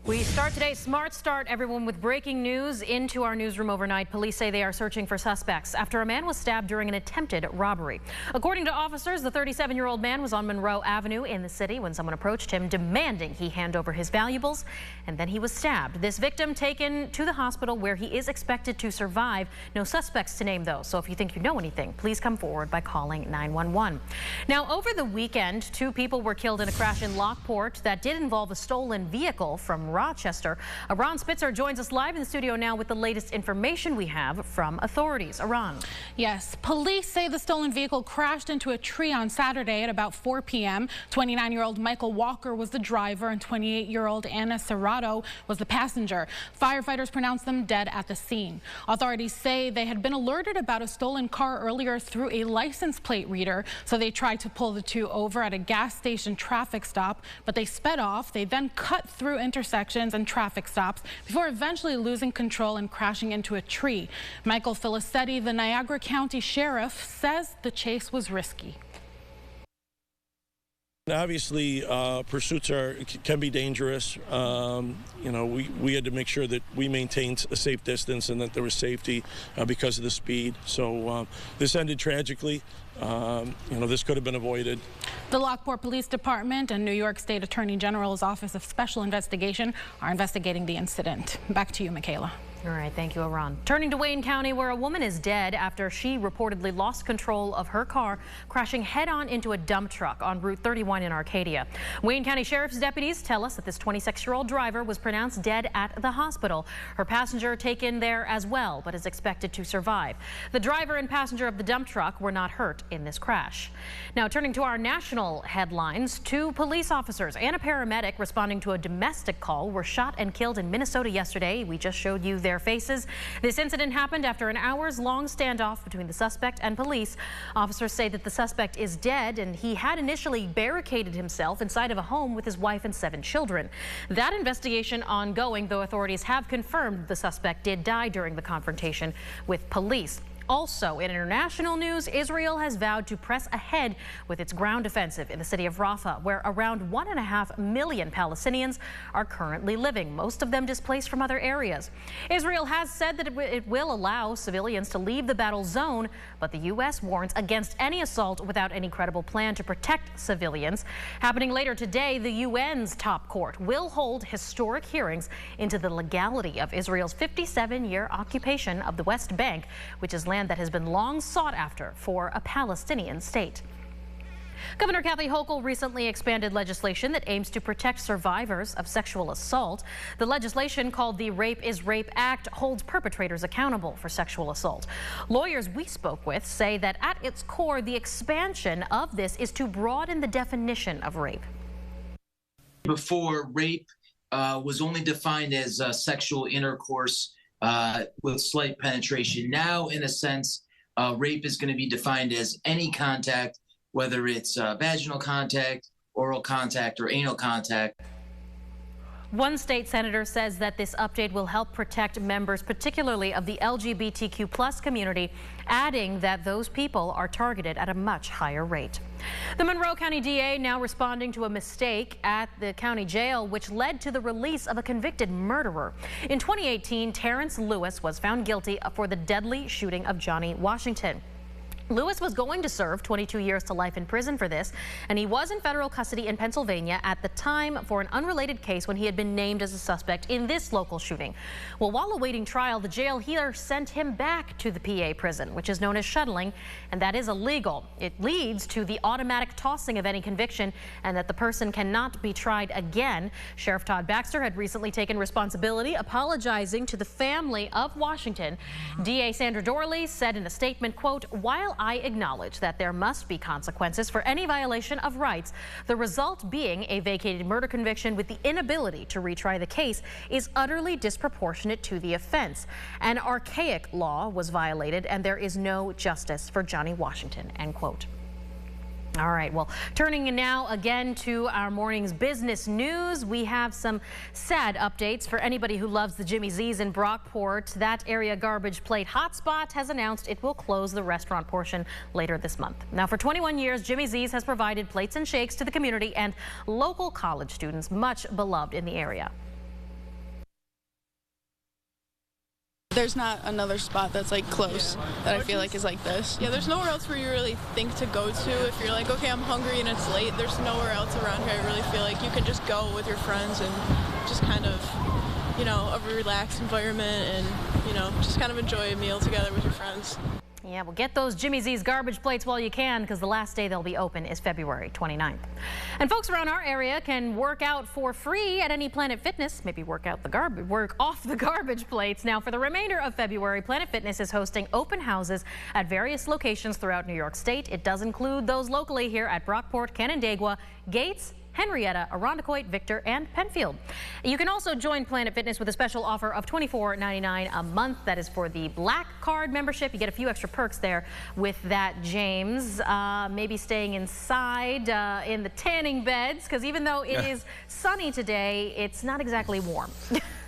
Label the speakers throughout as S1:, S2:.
S1: We start today's Smart Start, everyone, with breaking news into our newsroom overnight. Police say they are searching for suspects after a man was stabbed during an attempted robbery. According to officers, the 37-year-old man was on Monroe Avenue in the city when someone approached him demanding he hand over his valuables, and then he was stabbed. This victim taken to the hospital where he is expected to survive. No suspects to name, though, so if you think you know anything, please come forward by calling 911. Now, over the weekend, 2 people were killed in a crash in Lockport that did involve a stolen vehicle from Rochester. Ron Spitzer joins us live in the studio now with the latest information we have from authorities. Ron.
S2: Yes, police say the stolen vehicle crashed into a tree on Saturday at about 4 p.m. 29-year-old Michael Walker was the driver and 28-year-old Anna Serrato was the passenger. Firefighters pronounced them dead at the scene. Authorities say they had been alerted about a stolen car earlier through a license plate reader, so they tried to pull the 2 over at a gas station traffic stop, but they sped off. They then cut through intersections and traffic stops before eventually losing control and crashing into a tree. Michael Filicetti, the Niagara County Sheriff, says the chase was risky.
S3: Obviously, pursuits can be dangerous. You know, we had to make sure that we maintained a safe distance and that there was safety because of the speed. So this ended tragically. You know, this could have been avoided.
S2: The Lockport Police Department and New York State Attorney General's Office of Special Investigation are investigating the incident. Back to you, Michaela.
S1: All right, thank you, Ron. Turning to Wayne County, where a woman is dead after she reportedly lost control of her car, crashing head-on into a dump truck on Route 31 in Arcadia. Wayne County Sheriff's deputies tell us that this 26-year-old driver was pronounced dead at the hospital. Her passenger taken there as well, but is expected to survive. The driver and passenger of the dump truck were not hurt in this crash. Now, turning to our national headlines, 2 police officers and a paramedic responding to a domestic call were shot and killed in Minnesota yesterday. We just showed you their faces. This incident happened after an hours-long standoff between the suspect and police. Officers say that the suspect is dead and he had initially barricaded himself inside of a home with his wife and 7 children. That investigation ongoing, though authorities have confirmed the suspect did die during the confrontation with police. Also, in international news, Israel has vowed to press ahead with its ground offensive in the city of Rafah, where around 1.5 million Palestinians are currently living, most of them displaced from other areas. Israel has said that it will allow civilians to leave the battle zone, but the U.S. warns against any assault without any credible plan to protect civilians. Happening later today, the UN's top court will hold historic hearings into the legality of Israel's 57-year occupation of the West Bank, which is land that has been long sought after for a Palestinian state. Governor Kathy Hochul recently expanded legislation that aims to protect survivors of sexual assault. The legislation, called the Rape is Rape Act, holds perpetrators accountable for sexual assault. Lawyers we spoke with say that at its core, the expansion of this is to broaden the definition of rape.
S4: Before, rape was only defined as sexual intercourse with slight penetration. Now, in a sense, rape is going to be defined as any contact, whether it's vaginal contact, oral contact, or anal contact.
S1: One state senator says that this update will help protect members, particularly of the LGBTQ+ community, adding that those people are targeted at a much higher rate. The Monroe County DA now responding to a mistake at the county jail, which led to the release of a convicted murderer. In 2018, Terrence Lewis was found guilty for the deadly shooting of Johnny Washington. Lewis was going to serve 22 years to life in prison for this, and he was in federal custody in Pennsylvania at the time for an unrelated case when he had been named as a suspect in this local shooting. Well, while awaiting trial, the jail here sent him back to the PA prison, which is known as shuttling, and that is illegal. It leads to the automatic tossing of any conviction and that the person cannot be tried again. Sheriff Todd Baxter had recently taken responsibility, apologizing to the family of Washington. DA Sandra Dorley said in a statement, quote, "While I acknowledge that there must be consequences for any violation of rights, the result being a vacated murder conviction with the inability to retry the case is utterly disproportionate to the offense. An archaic law was violated and there is no justice for Johnny Washington," end quote. All right, well, turning now again to our morning's business news, we have some sad updates for anybody who loves the Jimmy Z's in Brockport. That area garbage plate hotspot has announced it will close the restaurant portion later this month. Now, for 21 years, Jimmy Z's has provided plates and shakes to the community and local college students, much beloved in the area.
S5: There's not another spot that's like close that I feel like is like this. Yeah, there's nowhere else where you really think to go to if you're like, okay, I'm hungry and it's late. There's nowhere else around here I really feel like you can just go with your friends and just kind of, you know, a relaxed environment and, you know, just kind of enjoy a meal together with your friends.
S1: Yeah, well, get those Jimmy Z's garbage plates while you can, because the last day they'll be open is February 29th. And folks around our area can work out for free at any Planet Fitness. Maybe work off the garbage plates. Now, for the remainder of February, Planet Fitness is hosting open houses at various locations throughout New York State. It does include those locally here at Brockport, Canandaigua, Gates, Henrietta, Irondequoit, Victor, and Penfield. You can also join Planet Fitness with a special offer of $24.99 a month. That is for the Black Card membership. You get a few extra perks there with that, James. Maybe staying inside in the tanning beds, because even though it is sunny today, it's not exactly warm.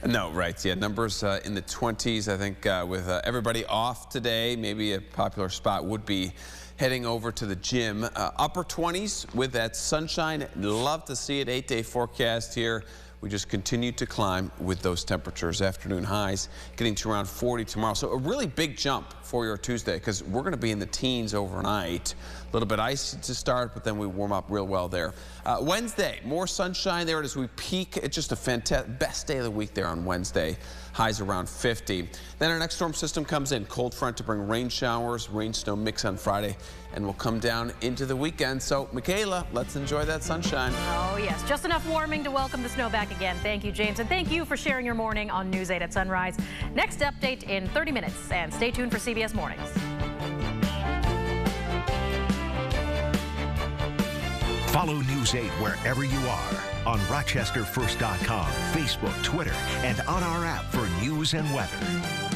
S6: No, right. Yeah, numbers in the 20s. I think with everybody off today, maybe a popular spot would be heading over to the gym. Upper 20s with that sunshine. Love to see it. 8-day forecast here. We just continue to climb with those temperatures. Afternoon highs getting to around 40 tomorrow. So a really big jump for your Tuesday, because we're going to be in the teens overnight. A little bit icy to start, but then we warm up real well there. Wednesday, more sunshine there as we peak. It's just a fantastic, best day of the week there on Wednesday. Highs around 50. Then our next storm system comes in. Cold front to bring rain showers, rain snow mix on Friday, and we'll come down into the weekend. So, Michaela, let's enjoy that sunshine.
S1: Oh, yes. Just enough warming to welcome the snow back again. Thank you, James. And thank you for sharing your morning on News 8 at Sunrise. Next update in 30 minutes. And stay tuned for CBS Mornings.
S7: Follow News 8 wherever you are on RochesterFirst.com, Facebook, Twitter, and on our app for news and weather.